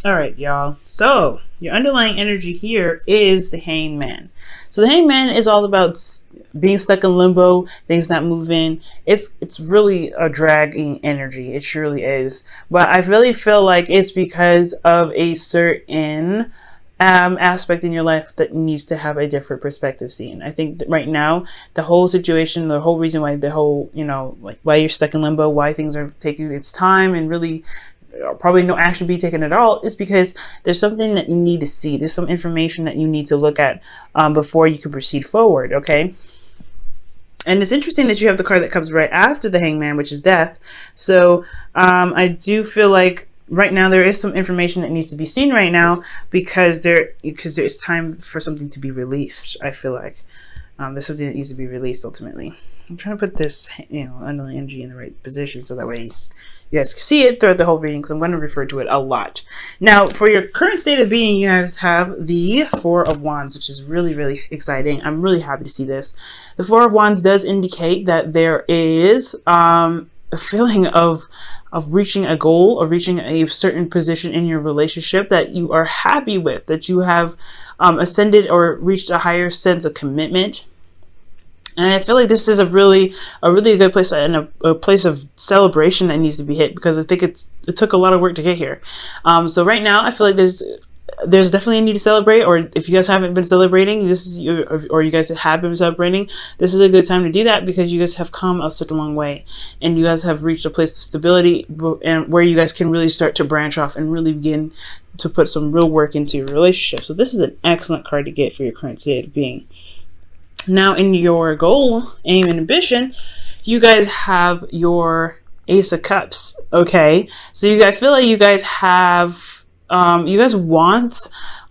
All right, y'all. So your underlying energy here is the hangman. So the hangman is all about being stuck in limbo, things not moving. It's really a dragging energy. It surely is. But I really feel like it's because of a certain aspect in your life that needs to have a different perspective seen. I think that right now, the whole situation, the whole reason why the whole, like why you're stuck in limbo, why things are taking its time and really probably no action be taken at all, is because there's something that you need to see. There's some information that you need to look at before you can proceed forward. Okay. And it's interesting that you have the card that comes right after the hangman, which is death. So I do feel like right now there is some information that needs to be seen right now because there's time for something to be released. I feel like there's something that needs to be released ultimately. I'm trying to put this, underlying energy in the right position so that way you guys can see it throughout the whole reading, because I'm going to refer to it a lot. Now, for your current state of being, you guys have the Four of Wands, which is really, really exciting. I'm really happy to see this. The Four of Wands does indicate that there is a feeling of reaching a goal or reaching a certain position in your relationship that you are happy with, that you have ascended or reached a higher sense of commitment. And I feel like this is a really good place and a place of celebration that needs to be hit, because I think it took a lot of work to get here. So right now I feel like there's definitely a need to celebrate, or if you guys haven't been celebrating, or you guys have been celebrating, this is a good time to do that, because you guys have come such a long way and you guys have reached a place of stability and where you guys can really start to branch off and really begin to put some real work into your relationship. So this is an excellent card to get for your current state of being. Now, in your goal, aim, and ambition, you guys have your Ace of Cups. Okay, so I feel like you guys have, you guys want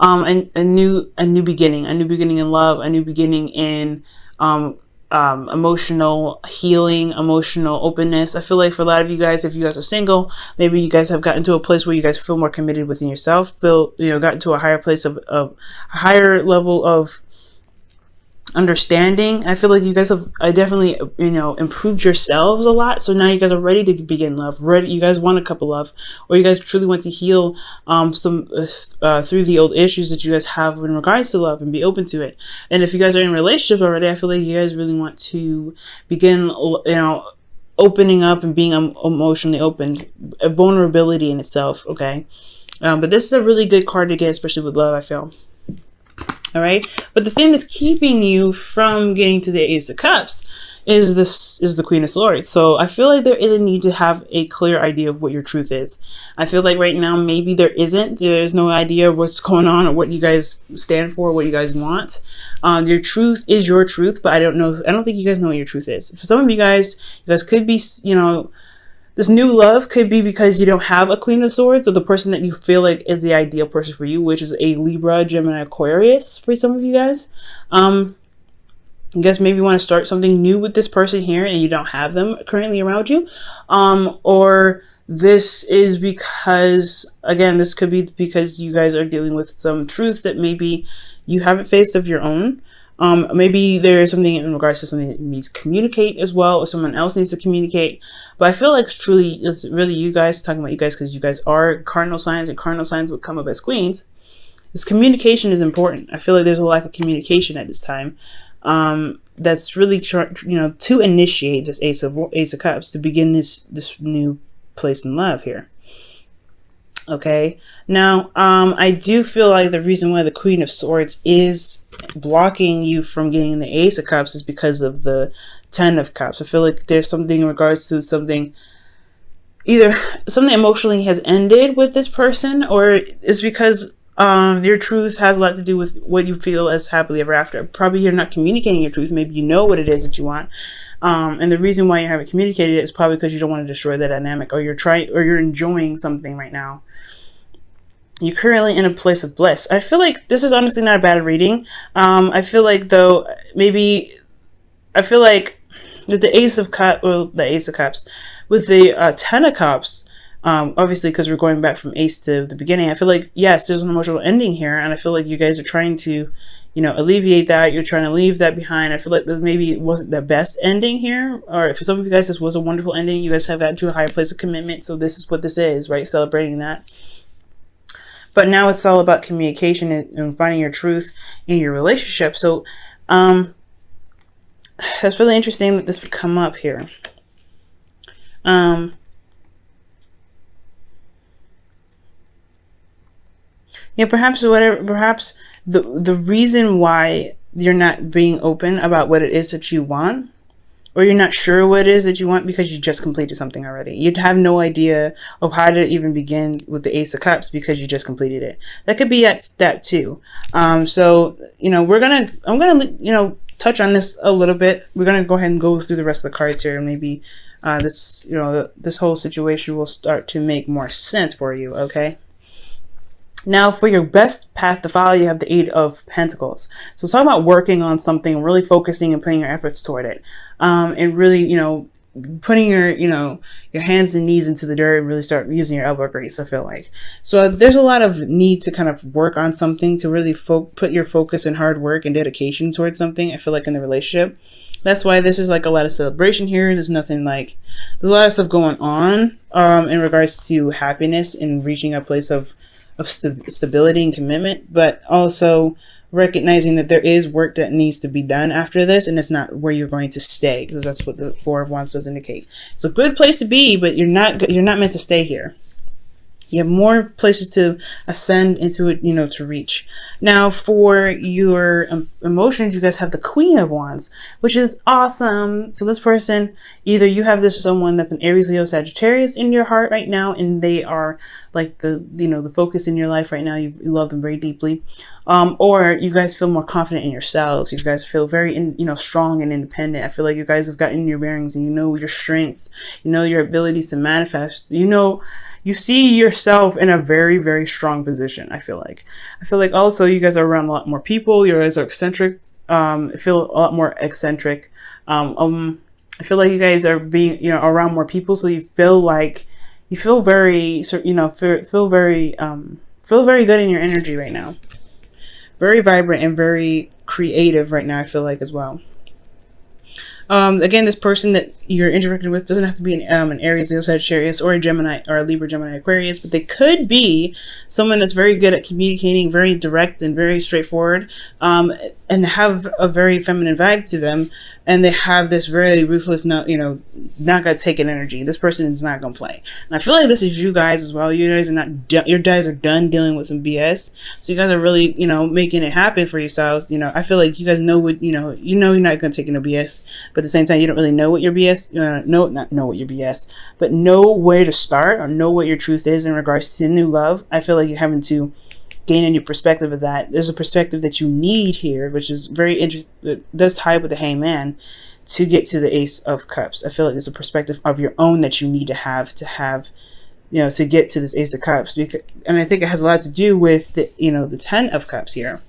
a new beginning, a new beginning in love, a new beginning in emotional healing, emotional openness. I feel like for a lot of you guys, if you guys are single, maybe you guys have gotten to a place where you guys feel more committed within yourself, gotten to a higher place of a higher level of understanding. I feel like you guys have definitely improved yourselves a lot, so now you guys are ready to begin love. You guys want a couple love, or you guys truly want to heal some through the old issues that you guys have in regards to love, and be open to it. And if you guys are in a relationship already, I feel like you guys really want to begin opening up and being emotionally open, a vulnerability in itself. Okay, but this is a really good card to get, especially with love, I feel. All right, but the thing that's keeping you from getting to the Ace of Cups is the Queen of Swords. So I feel like there is a need to have a clear idea of what your truth is. I feel like right now maybe there's no idea of what's going on or what you guys stand for, what you guys want. Your truth is your truth, but I don't think you guys know what your truth is. For some of you guys could be, this new love could be because you don't have a Queen of Swords, or the person that you feel like is the ideal person for you, which is a Libra, Gemini, Aquarius for some of you guys. You guys maybe want to start something new with this person here and you don't have them currently around you. Or this is because, again, this could be because you guys are dealing with some truth that maybe you haven't faced of your own. Maybe there is something in regards to something that you need to communicate as well, or someone else needs to communicate. But I feel like it's really you guys, talking about you guys, because you guys are cardinal signs, and cardinal signs would come up as queens. This communication is important. I feel like there's a lack of communication at this time. That's really, to initiate this Ace of Cups, to begin this new place in love here. Okay, now I do feel like the reason why the Queen of Swords is blocking you from getting the Ace of Cups is because of the Ten of Cups. I feel like there's something in regards to either something emotionally has ended with this person, or it's because your truth has a lot to do with what you feel as happily ever after. Probably you're not communicating your truth. Maybe you know what it is that you want. And the reason why you haven't communicated it is probably because you don't want to destroy that dynamic, or you're enjoying something right now. You're currently in a place of bliss. I feel like this is honestly not a bad reading. I feel like though, I feel like with the Ace of Cups, with the Ten of Cups, obviously because we're going back from Ace to the beginning, I feel like, yes, there's an emotional ending here, and I feel like you guys are trying to, alleviate that. You're trying to leave that behind. I feel like maybe it wasn't the best ending here, or for some of you guys, this was a wonderful ending. You guys have gotten to a higher place of commitment, so this is what this is, right? Celebrating that. But now it's all about communication and finding your truth in your relationship. So that's really interesting that this would come up here. Yeah, perhaps the reason why you're not being open about what it is that you want, or you're not sure what it is that you want because you just completed something already. You'd have no idea of how to even begin with the Ace of Cups because you just completed it. That could be at that too. So, I'm gonna, touch on this a little bit. We're gonna go ahead and go through the rest of the cards here, and maybe this whole situation will start to make more sense for you, okay? Now, for your best path to follow, you have the Eight of Pentacles. So it's all about working on something, really focusing and putting your efforts toward it. And really, putting your hands and knees into the dirt and really start using your elbow grease, I feel like. So there's a lot of need to kind of work on something, to really put your focus and hard work and dedication towards something, I feel like, in the relationship. That's why this is like a lot of celebration here. There's a lot of stuff going on in regards to happiness and reaching a place of stability and commitment, but also recognizing that there is work that needs to be done after this, and it's not where you're going to stay, because that's what the Four of Wands does indicate. It's a good place to be, but you're not meant to stay here. You have more places to ascend into it, to reach. Now, for your emotions, you guys have the Queen of Wands, which is awesome. So this person, either you have someone that's an Aries, Leo, Sagittarius in your heart right now, and they are like the focus in your life right now. You love them very deeply. Or you guys feel more confident in yourselves. You guys feel very, strong and independent. I feel like you guys have gotten your bearings, and you know your strengths, your abilities to manifest. You see yourself in a very, very strong position. I feel like also you guys are around a lot more people. You guys are eccentric. Feel a lot more eccentric. I feel like you guys are being, around more people. So you feel very, feel very good in your energy right now. Very vibrant and very creative right now, I feel like, as well. Again, this person that you're interacting with doesn't have to be an Aries, Leo, Sagittarius, or a Gemini, or a Libra, Gemini, Aquarius, but they could be someone that's very good at communicating, very direct and very straightforward, and have a very feminine vibe to them, and they have this very ruthless, not gonna take it energy. This person is not gonna play, and I feel like this is you guys as well. You guys are your guys are done dealing with some BS, so you guys are really, making it happen for yourselves. I feel like you guys know what, you're not gonna take no BS, but at the same time, you don't really know what your BS, not know what your BS, but know where to start or know what your truth is in regards to new love. I feel like you're having to gain a new perspective of that. There's a perspective that you need here, which is very interesting. It does tie with the Hangman to get to the Ace of Cups. I feel like there's a perspective of your own that you need to have, to get to this Ace of Cups. And I think it has a lot to do with the Ten of Cups here.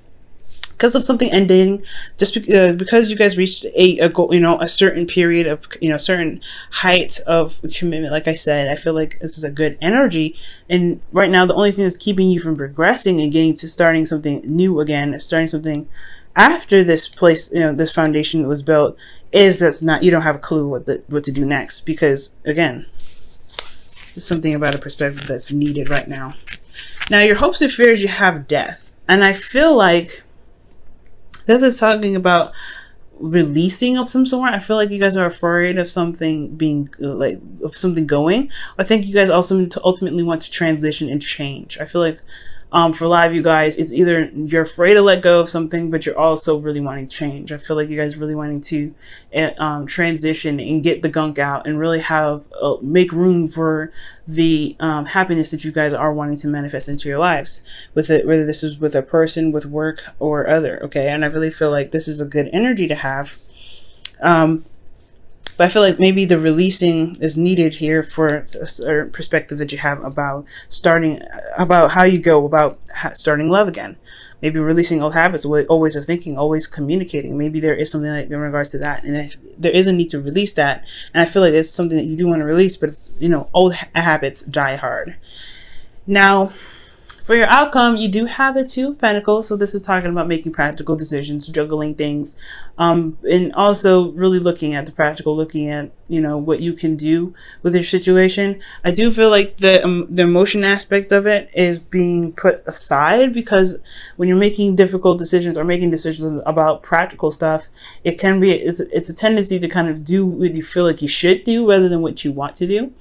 Because of something ending, just because you guys reached a goal, a certain period of, certain height of commitment. Like I said, I feel like this is a good energy. And right now, the only thing that's keeping you from progressing and getting to starting something new again, starting something after this place, this foundation was built, is you don't have a clue what to do next. Because again, there's something about a perspective that's needed right now. Now, your hopes and fears, you have death. And I feel like this is talking about releasing of some sort. I feel like you guys are afraid of something being of something going. I think you guys also ultimately want to transition and change. I feel like for a lot of you guys, it's either you're afraid to let go of something, but you're also really wanting to change. I feel like you guys really wanting to transition and get the gunk out and really have make room for the happiness that you guys are wanting to manifest into your lives, whether this is with a person, with work, or other. Okay, and I really feel like this is a good energy to have. But I feel like maybe the releasing is needed here for a certain perspective that you have about how you go about starting love again. Maybe releasing old habits, always of thinking, always communicating. Maybe there is something like in regards to that, and there is a need to release that. And I feel like it's something that you do want to release, but it's, old habits die hard. Now, For your outcome, you do have the Two of Pentacles. So this is talking about making practical decisions, juggling things, and also really looking at the practical, looking at, you know, what you can do with your situation. I do feel like the emotion aspect of it is being put aside, because when you're making difficult decisions or making decisions about practical stuff, it can be, it's a tendency to kind of do what you feel like you should do rather than what you want to do.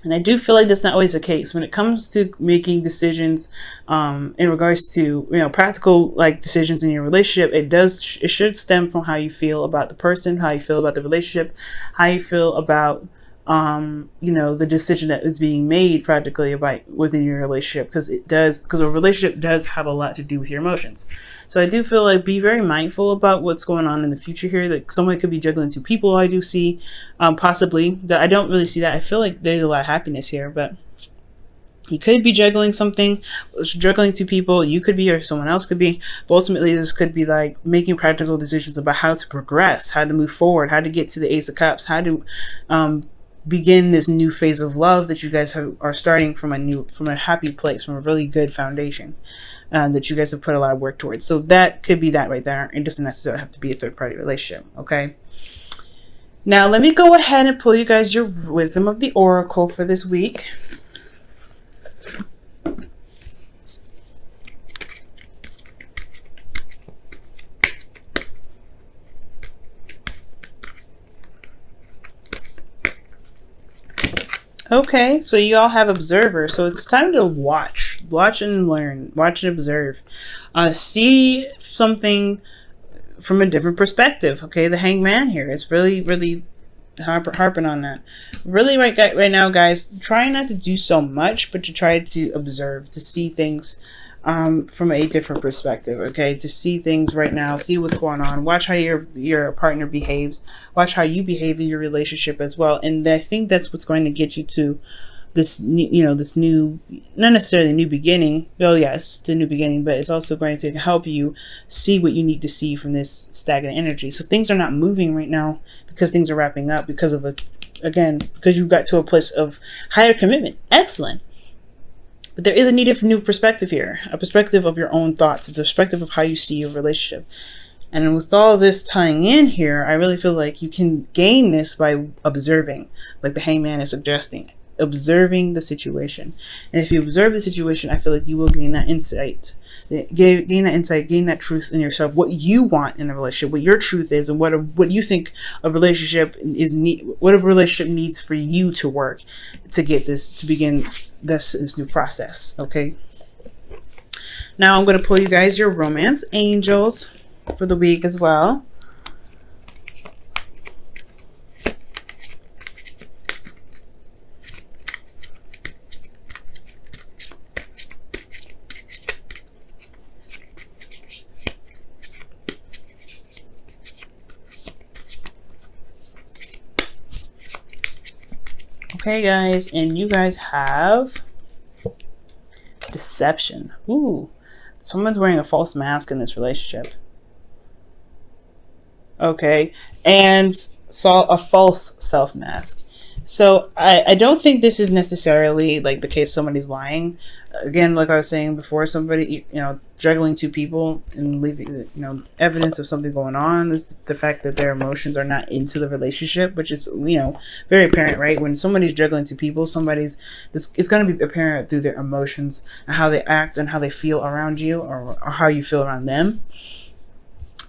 And I do feel like that's not always the case when it comes to making decisions in regards to, you know, practical like decisions in your relationship. It should stem from how you feel about the person, how you feel about the relationship, how you feel about you know, the decision that is being made practically about within your relationship, because a relationship does have a lot to do with your emotions. So I do feel like be very mindful about what's going on in the future here. That someone could be juggling two people. I do see possibly that. I don't really see that. I feel like there's a lot of happiness here, but he could be juggling something, juggling two people. You could be, or someone else could be. But ultimately, this could be like making practical decisions about how to progress, how to move forward, how to get to the Ace of Cups, how to begin this new phase of love that you guys are starting from a happy place, from a really good foundation that you guys have put a lot of work towards. So that could be that right there. It doesn't necessarily have to be a third-party relationship. Okay. Now let me go ahead and pull you guys your wisdom of the oracle for this week. Okay, so you all have observers, so it's time to watch and learn, watch and observe, see something from a different perspective. Okay, the Hangman here is really harping on that. Really, right now, guys, try not to do so much, but to try to observe, to see things from a different perspective. Okay, to see things right now, see what's going on, watch how your partner behaves, watch how you behave in your relationship as well. And I think that's what's going to get you to this, you know, this new, not necessarily new beginning. Well, yes, the new beginning, but it's also going to help you see what you need to see from this stagnant energy. So things are not moving right now because things are wrapping up because of because you got to a place of higher commitment. Excellent. But there is a need for new perspective here, a perspective of your own thoughts, a perspective of how you see your relationship. And with all this tying in here, I really feel like you can gain this by observing, like the Hangman is suggesting, observing the situation. And if you observe the situation, I feel like you will gain that insight, gain that truth in yourself, what you want in the relationship, what your truth is, and what you think a relationship what a relationship needs for you to work to get this, to begin this new process. Okay, now I'm going to pull you guys your romance angels for the week as well. Okay, guys, and you guys have deception. Ooh, someone's wearing a false mask in this relationship. Okay, and saw a false self mask. So I don't think this is necessarily like the case somebody's lying. Again, like I was saying before, somebody, you know, juggling two people and leaving, you know, evidence of something going on is the fact that their emotions are not into the relationship, which is, you know, very apparent, right? When somebody's juggling two people, it's going to be apparent through their emotions and how they act and how they feel around you, or how you feel around them.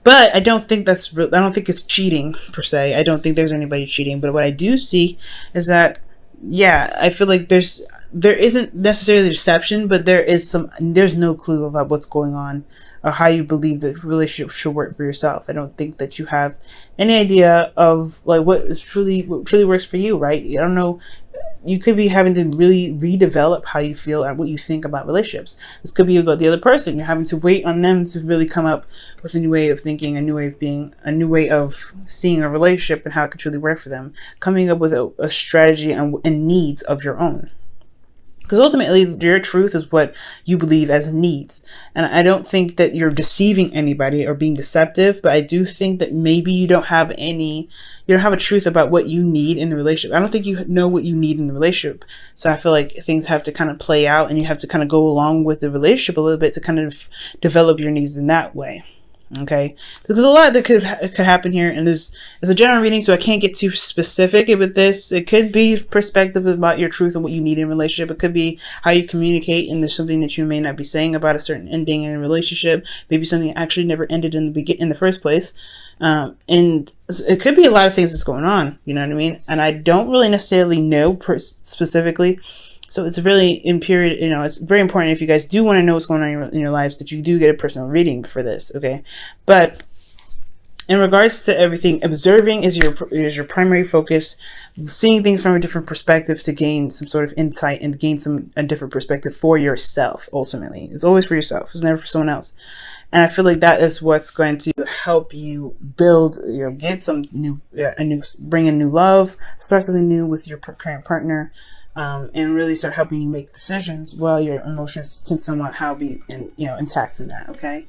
But I don't think that's I don't think it's cheating per se. I don't think there's anybody cheating. But what I do see is that, yeah, I feel like there isn't necessarily deception, but there's no clue about what's going on or how you believe the relationship should work for yourself. I don't think that you have any idea of like what truly works for you, right? I don't know. You could be having to really redevelop how you feel and what you think about relationships. This could be about the other person. You're having to wait on them to really come up with a new way of thinking, a new way of being, a new way of seeing a relationship and how it could truly work for them. Coming up with a strategy and needs of your own. Because ultimately, your truth is what you believe as needs. And I don't think that you're deceiving anybody or being deceptive, but I do think that maybe you don't have a truth about what you need in the relationship. I don't think you know what you need in the relationship. So I feel like things have to kind of play out, and you have to kind of go along with the relationship a little bit to kind of develop your needs in that way. Okay, there's a lot that could happen here, and this is a general reading, so I can't get too specific with this. It could be perspective about your truth and what you need in a relationship. It could be how you communicate, and there's something that you may not be saying about a certain ending in a relationship. Maybe something actually never ended in the first place, and it could be a lot of things that's going on. You know what I mean? And I don't really necessarily know specifically. So it's really it's very important if you guys do want to know what's going on in your lives that you do get a personal reading for this, okay? But in regards to everything, observing is your primary focus, seeing things from a different perspective to gain some sort of insight and gain a different perspective for yourself. Ultimately, it's always for yourself. It's never for someone else. And I feel like that is what's going to help you build, get some bring in new love, start something new with your current partner. And really start helping you make decisions while your emotions can somewhat be intact in that, okay?